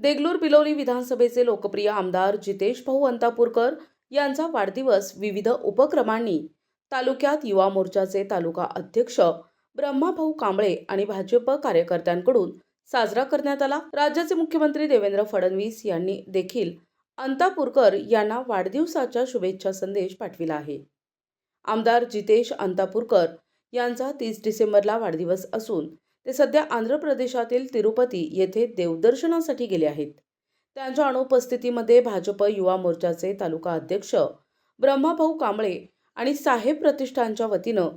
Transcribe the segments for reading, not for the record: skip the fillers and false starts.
देगलूर बिलोली विधानसभेचे लोकप्रिय आमदार जितेश भाऊ अंतापूरकर यांचा वाढदिवस विविध उपक्रमांनी तालुक्यात युवा मोर्चाचे तालुका अध्यक्ष ब्रह्माभाऊ कांबळे आणि भाजप कार्यकर्त्यांकडून साजरा करण्यात आला। राज्याचे मुख्यमंत्री देवेंद्र फडणवीस यांनी देखील अंतापूरकर यांना वाढदिवसाच्या शुभेच्छा संदेश पाठविला आहे। आमदार जितेश अंतापूरकर यांचा 30 डिसेंबरला वाढदिवस असून ते सध्या आंध्र प्रदेशातील तिरुपती येथे देवदर्शनासाठी गेले आहेत। त्यांच्या अनुपस्थितीमध्ये भाजप युवा मोर्चाचे तालुका अध्यक्ष ब्रह्माभाऊ कांबळे आणि साहेब प्रतिष्ठानच्या वतीनं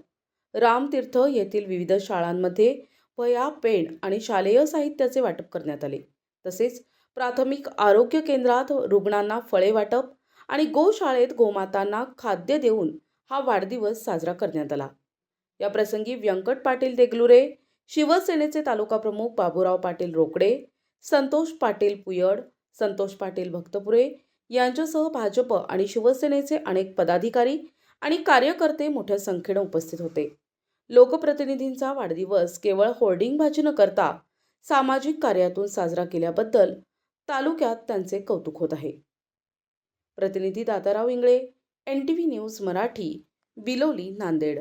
रामतीर्थ येथील विविध शाळांमध्ये वह्या, पेन आणि शालेय साहित्याचे वाटप करण्यात आले। तसेच प्राथमिक आरोग्य केंद्रात रुग्णांना फळे वाटप आणि गोशाळेत गोमातांना खाद्य देऊन हा वाढदिवस साजरा करण्यात आला। या प्रसंगी व्यंकट पाटील देगलुरे, शिवसेनेचे तालुका प्रमुख बाबूराव पाटील रोकडे, संतोष पाटील पुयड, संतोष पाटील भक्तपुरे यांच्यासह भाजप आणि शिवसेनेचे अनेक पदाधिकारी आणि कार्यकर्ते मोठ्या संख्येने उपस्थित होते। लोकप्रतिनिधींचा वाढदिवस केवळ होर्डिंगबाजी न करता सामाजिक कार्यातून साजरा केल्याबद्दल तालुक्यात त्यांचे कौतुक होत आहे। प्रतिनिधी दाताराव इंगळे, NTV न्यूज मराठी, बिलोली, नांदेड।